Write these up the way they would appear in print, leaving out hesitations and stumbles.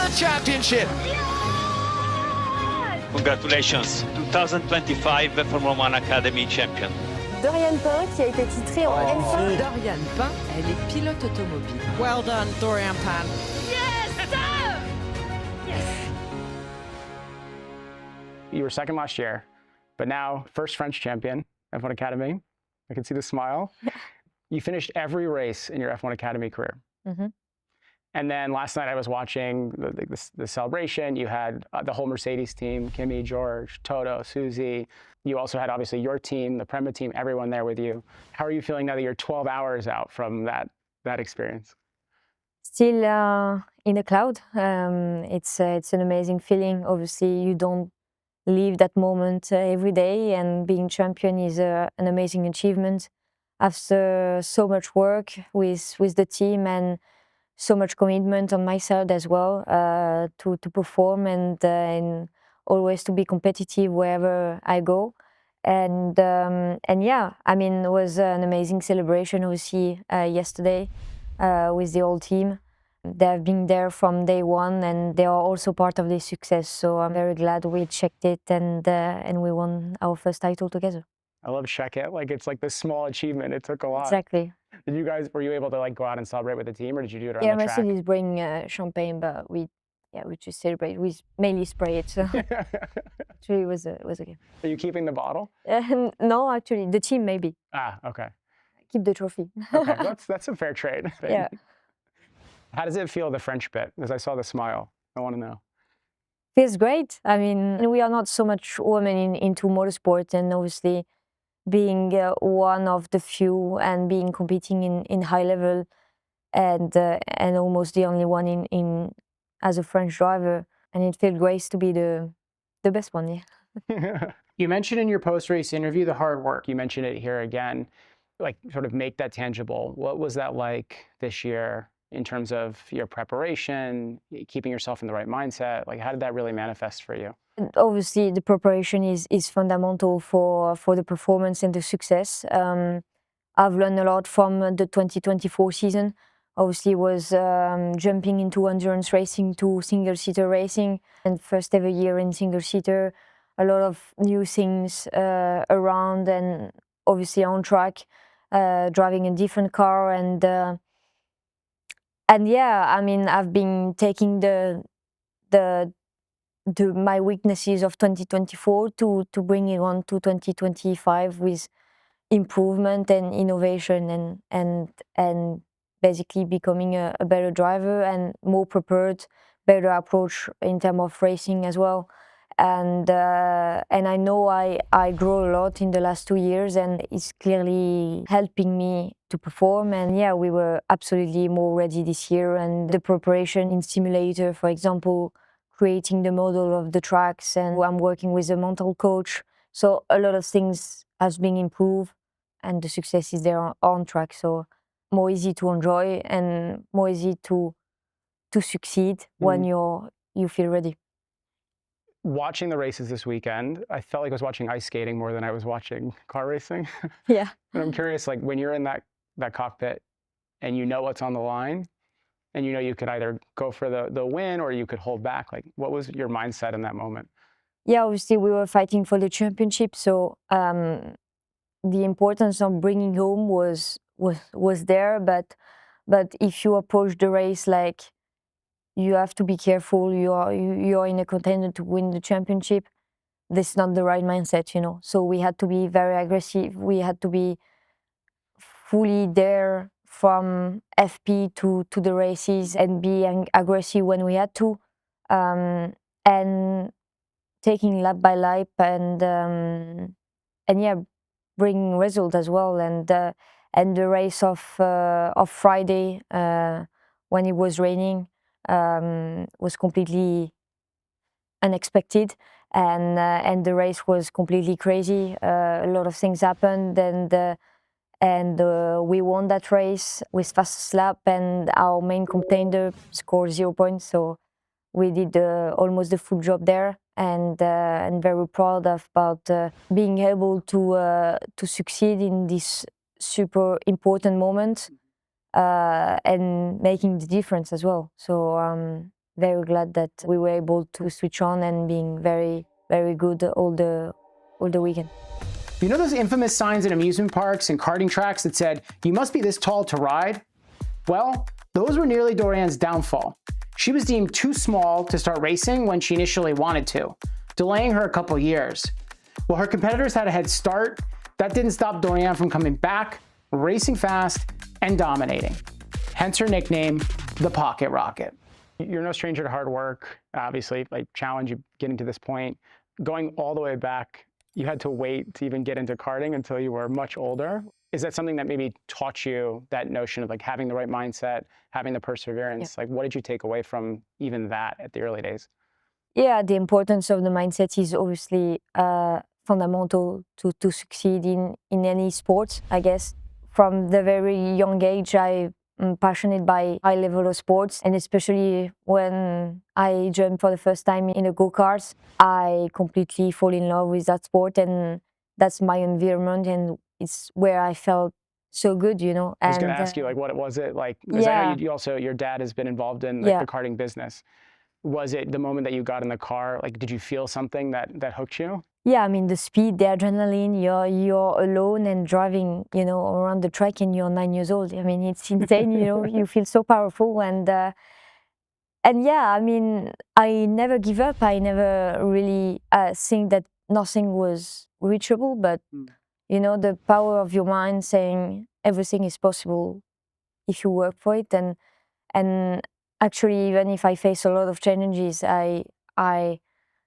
the championship. Congratulations, 2025 Formula One Academy champion. Doriane Pin qui a été titrée en F1. Doriane Pin, elle est pilote automobile. Well done, Doriane Pin. You were second last year, but now first French champion, F1 Academy. I can see the smile. You finished every race in your F1 Academy career. Mm-hmm. And then last night I was watching the celebration. You had the whole Mercedes team, Kimi, George, Toto, Susie. You also had obviously your team, the Prema team, everyone there with you. How are you feeling now that you're 12 hours out from that experience? Still in a cloud. It's an amazing feeling. Obviously, you don't live that moment every day, and being champion is an amazing achievement. After so much work with the team and so much commitment on my side as well to perform and always to be competitive wherever I go. And yeah, I mean, it was an amazing celebration obviously yesterday with the whole team. They have been there from day one, and they are also part of the success. So I'm very glad we checked it and we won our first title together. I love check it. Like it's like this small achievement. It took a lot. Exactly. Were you able to like go out and celebrate with the team, or did you do it around yeah, the track? Mercedes bring champagne, but we just celebrate. We mainly spray it. So actually, it was okay. Are you keeping the bottle? No, actually, the team maybe. Ah, okay. Keep the trophy. Okay, that's a fair trade. Yeah. How does it feel, the French bit? As I saw the smile, I want to know. Feels great. I mean, we are not so much women into motorsport, and obviously being one of the few and being competing in high level and almost the only one in as a French driver, and it feels great to be the best one. Yeah. You mentioned in your post-race interview the hard work. You mentioned it here again, like sort of make that tangible. What was that like this year in terms of your preparation, keeping yourself in the right mindset? Like, how did that really manifest for you? Obviously, the preparation is fundamental for the performance and the success. I've learned a lot from the 2024 season. Obviously, was jumping into endurance racing to single-seater racing, and first ever year in single-seater. A lot of new things around, and obviously on track, driving a different car, and yeah, I mean, I've been taking my weaknesses of 2024 to bring it on to 2025 with improvement and innovation and basically becoming a better driver and more prepared, better approach in terms of racing as well. And I know I grow a lot in the last 2 years, and it's clearly helping me to perform. And yeah, we were absolutely more ready this year, and the preparation in simulator, for example, creating the model of the tracks, and I'm working with a mental coach. So a lot of things has been improved, and the success is there on track. So more easy to enjoy and more easy to succeed when you feel ready. Watching the races this weekend, I felt like I was watching ice skating more than I was watching car racing. Yeah. And I'm curious, like when you're in that cockpit and you know what's on the line, and you know you could either go for the win or you could hold back, like what was your mindset in that moment? Yeah, obviously we were fighting for the championship, so the importance of bringing home was there, but if you approach the race like you have to be careful, you are in a contender to win the championship, this is not the right mindset, you know. So we had to be very aggressive. We had to be fully there from FP to the races and be aggressive when we had to, and taking lap by lap and yeah, bringing results as well. And the race of Friday when it was raining was completely unexpected, and the race was completely crazy. A lot of things happened, and we won that race with fastest lap, and our main contender scored 0 points. So we did almost the full job there, and very proud about being able to succeed in this super important moment and making the difference as well. So very glad that we were able to switch on and being very, very good all the weekend. You know those infamous signs in amusement parks and karting tracks that said, "You must be this tall to ride"? Well, those were nearly Doriane's downfall. She was deemed too small to start racing when she initially wanted to, delaying her a couple years. While her competitors had a head start, that didn't stop Doriane from coming back, racing fast, and dominating. Hence her nickname, the Pocket Rocket. You're no stranger to hard work, obviously, like challenge you getting to this point. Going all the way back, you had to wait to even get into karting until you were much older. Is that something that maybe taught you that notion of like having the right mindset, having the perseverance? Yeah. Like what did you take away from even that at the early days? Yeah, the importance of the mindset is obviously fundamental to succeed in any sport, I guess. From the very young age, I'm passionate by high level of sports, and especially when I jumped for the first time in a go-kart, I completely fall in love with that sport, and that's my environment, and it's where I felt so good, you know. I was going to ask you, like, what was it like? Because I know you also, your dad has been involved in like, the karting business. Was it the moment that you got in the car, like, did you feel something that hooked you? Yeah, I mean, the speed, the adrenaline, you're alone and driving, you know, around the track, and you're 9 years old. I mean, it's insane, you know, you feel so powerful. And yeah, I mean, I never give up. I never really think that nothing was reachable, but, you know, the power of your mind saying everything is possible if you work for it. And actually, even if I face a lot of challenges, I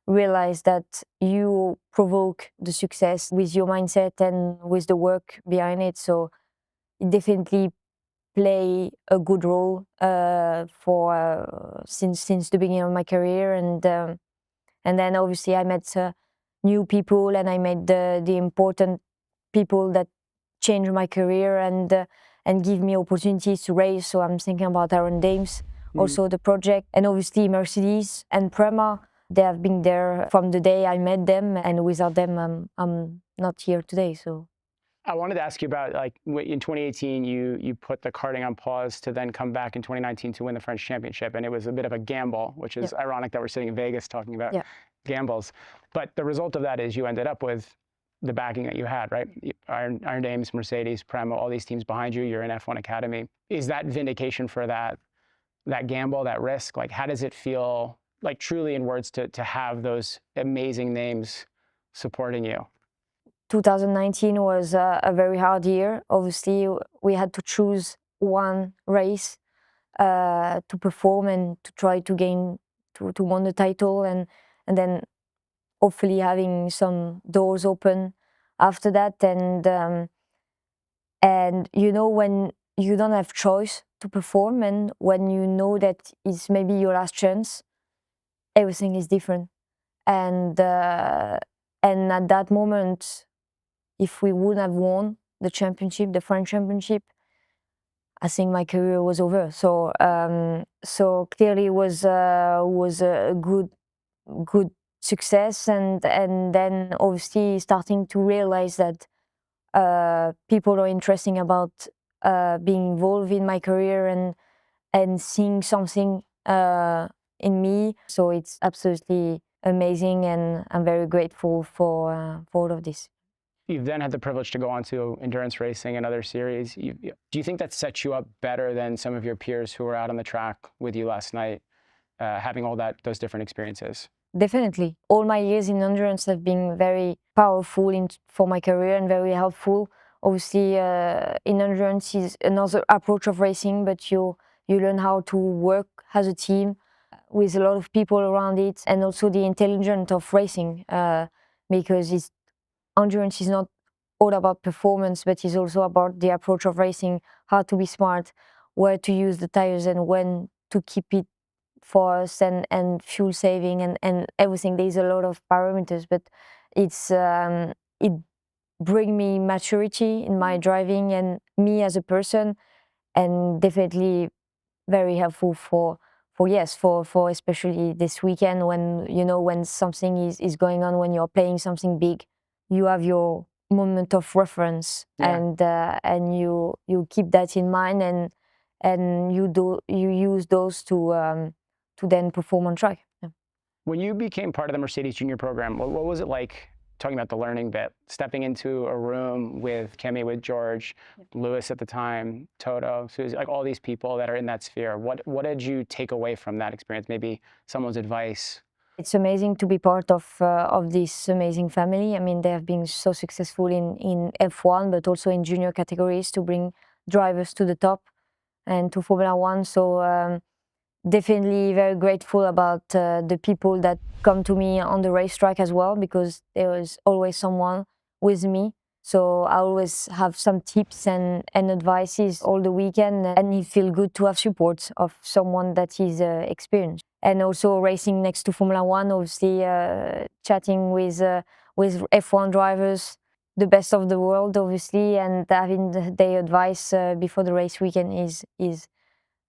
realize that you provoke the success with your mindset and with the work behind it. So it definitely play a good role for since the beginning of my career, and then obviously I met new people, and I met the important people that changed my career and give me opportunities to race. So I'm thinking about Aaron Dames, also the project, and obviously Mercedes and Prema. They have been there from the day I met them, and without them, I'm not here today. So I wanted to ask you about, like, in 2018, you put the karting on pause to then come back in 2019 to win the French championship, and it was a bit of a gamble, which is ironic that we're sitting in Vegas talking about gambles. But the result of that is you ended up with the backing that you had, right? Iron Dames, Mercedes, Prema, all these teams behind you. You're in F1 Academy. Is that vindication for that gamble, that risk? Like, how does it feel, like, truly in words, to have those amazing names supporting you? 2019 was a very hard year. Obviously, we had to choose one race to perform and to try to gain to win the title, and then hopefully having some doors open after that. And you know, when you don't have choice to perform, and when you know that it's maybe your last chance, everything is different. And at that moment, if we wouldn't have won the championship, the French championship, I think my career was over. So so clearly it was a good success, and then obviously starting to realize that people are interested about being involved in my career and seeing something in me. So it's absolutely amazing, and I'm very grateful for all of this. You've then had the privilege to go on to endurance racing and other series. Do you think that sets you up better than some of your peers who were out on the track with you last night, having all those different experiences? Definitely. All my years in endurance have been very powerful for my career and very helpful. Obviously, in endurance is another approach of racing, but you learn how to work as a team with a lot of people around it, and also the intelligence of racing, because endurance is not all about performance, but it's also about the approach of racing, how to be smart, where to use the tires, and when to keep it for us, and fuel saving and everything. There's a lot of parameters, but it brings me maturity in my driving and me as a person, and definitely very helpful for especially this weekend, when you know when something is going on, when you're playing something big, you have your moment of reference, and you keep that in mind, and you use those to to then perform on track. Yeah. When you became part of the Mercedes Junior program, what was it like, talking about the learning bit, stepping into a room with Kimi, with George, Lewis at the time, Toto, Susie, like all these people that are in that sphere? What did you take away from that experience? Maybe someone's advice? It's amazing to be part of this amazing family. I mean, they have been so successful in F1, but also in junior categories to bring drivers to the top and to Formula One. So definitely very grateful about the people that come to me on the racetrack as well, because there was always someone with me. So I always have some tips and advices all the weekend, and it feels good to have support of someone that is experienced. And also racing next to Formula One, obviously chatting with F1 drivers, the best of the world, obviously, and having their advice before the race weekend is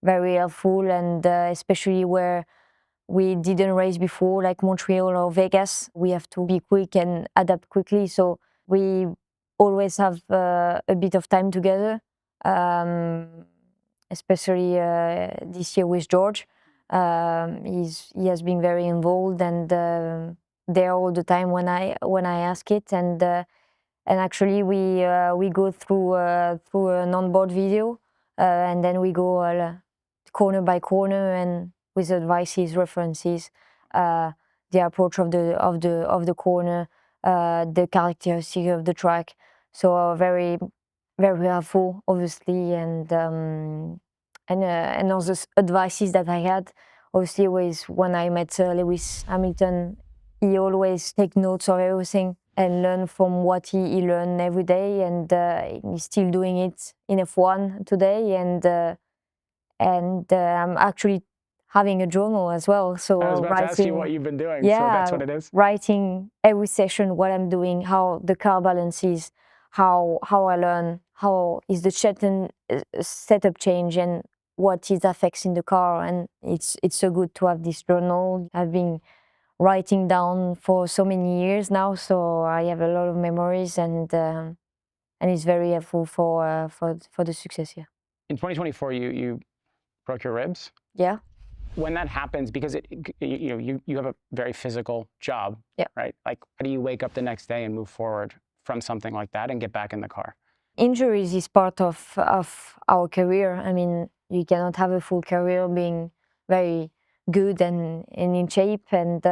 very helpful, and especially where we didn't race before, like Montreal or Vegas, we have to be quick and adapt quickly. So we always have a bit of time together, especially this year with George. He has been very involved and there all the time when I ask it, and actually we go through an onboard video, and then we go corner by corner and with advices, references, the approach of the corner, the characteristics of the track. So very very helpful, obviously, and also advices that I had, obviously, was when I met Lewis Hamilton. He always take notes of everything and learn from what he learned every day, and he's still doing it in F1 today. And I'm actually having a journal as well. So I was about writing, to ask you what you've been doing. Yeah, so that's what it is. Writing every session, what I'm doing, how the car balances, how I learn, how is the setup change, and what it affects in the car. And it's so good to have this journal. I've been writing down for so many years now, so I have a lot of memories, and it's very helpful for the success here. In 2024, you broke your ribs. Yeah. When that happens, because you have a very physical job, yeah, right? Like, how do you wake up the next day and move forward from something like that and get back in the car? Injuries is part of our career. I mean, you cannot have a full career being very good and in shape, and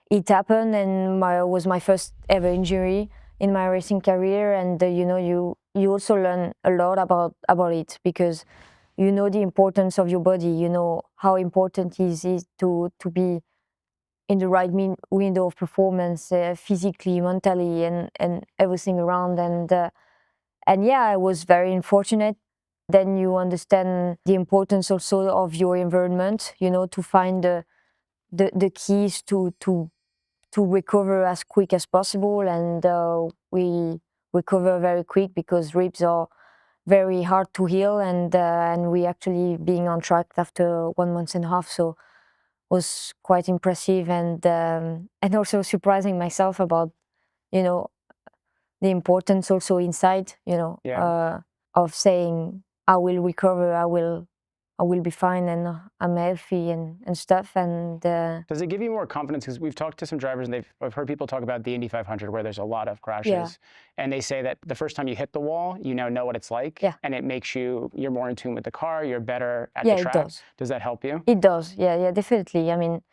it happened, and was my first ever injury in my racing career. And you also learn a lot about it, because you know the importance of your body. You know how important it is to be in the right window of performance, physically, mentally, and everything around. And yeah, I was very unfortunate. Then you understand the importance also of your environment, to find the keys to recover as quick as possible. And we recover very quick, because ribs are very hard to heal, and we actually being on track after 1.5 months. So was quite impressive, and also surprising myself about the importance also inside, of saying I will recover, I will be fine, and I'm healthy and stuff. And does it give you more confidence? Because we've talked to some drivers, and I've heard people talk about the Indy 500, where there's a lot of crashes, and they say that the first time you hit the wall, you now know what it's like, and it makes you're more in tune with the car, you're better at the track. It does that help you? It does, yeah, definitely. I mean,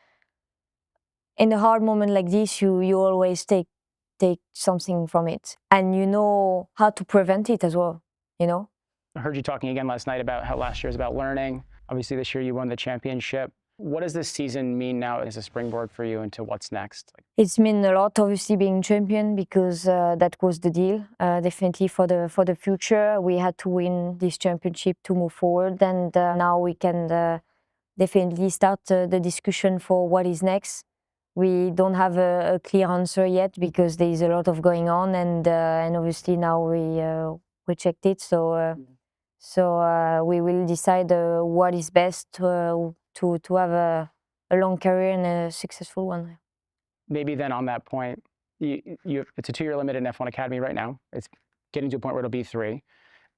in a hard moment like this, you always take something from it, and you know how to prevent it as well. I heard you talking again last night about how last year was about learning. Obviously, this year you won the championship. What does this season mean now as a springboard for you into what's next? It's mean a lot, obviously, being champion, because that was the deal. Definitely for the future, we had to win this championship to move forward, and now we can definitely start the discussion for what is next. We don't have a clear answer yet, because there is a lot of going on, and obviously now we checked it. So we will decide what is best to have a long career and a successful one. Maybe then on that point, it's a 2-year limit in F1 Academy right now. It's getting to a point where it'll be 3.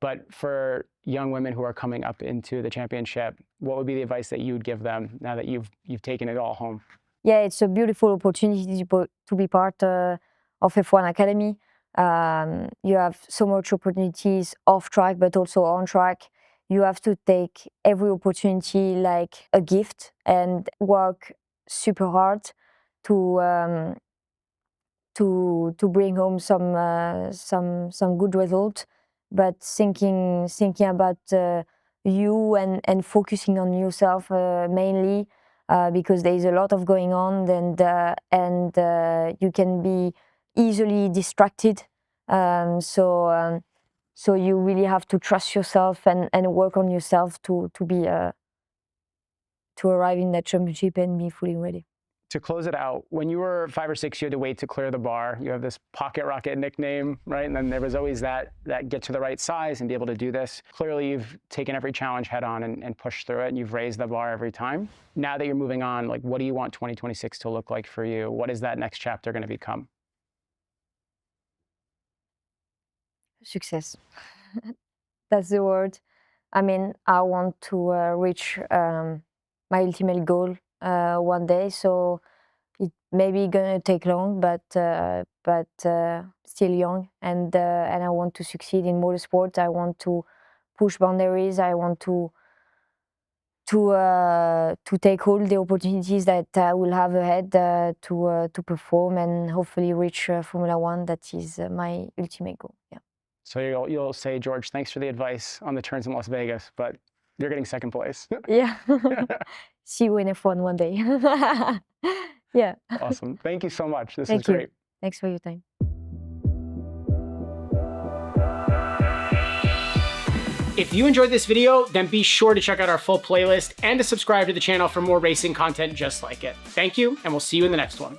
But for young women who are coming up into the championship, what would be the advice that you would give them now that you've taken it all home? Yeah, it's a beautiful opportunity to be part of F1 Academy. You have so much opportunities off track, but also on track. You have to take every opportunity like a gift and work super hard to bring home some good result. But thinking about you and focusing on yourself mainly. Because there is a lot of going on, and you can be easily distracted. So you really have to trust yourself and work on yourself to arrive in that championship and be fully ready. To close it out, when you were 5 or 6, you had to wait to clear the bar. You have this pocket rocket nickname, right? And then there was always that get to the right size and be able to do this. Clearly, you've taken every challenge head on and pushed through it, and you've raised the bar every time. Now that you're moving on, like, what do you want 2026 to look like for you? What is that next chapter going to become? Success. That's the word. I mean, I want to reach my ultimate goal one day. So it may be gonna take long, but still young, and I want to succeed in motorsport. I want to push boundaries. I want to take all the opportunities that I will have ahead to perform and hopefully reach Formula One. That is my ultimate goal. Yeah. So you'll say, George, thanks for the advice on the turns in Las Vegas, but you're getting second place. Yeah. See you in F1 one day. Yeah. Awesome. Thank you so much. This Thank was great. you. Thanks for your time. If you enjoyed this video, then be sure to check out our full playlist and to subscribe to the channel for more racing content just like it. Thank you, and we'll see you in the next one.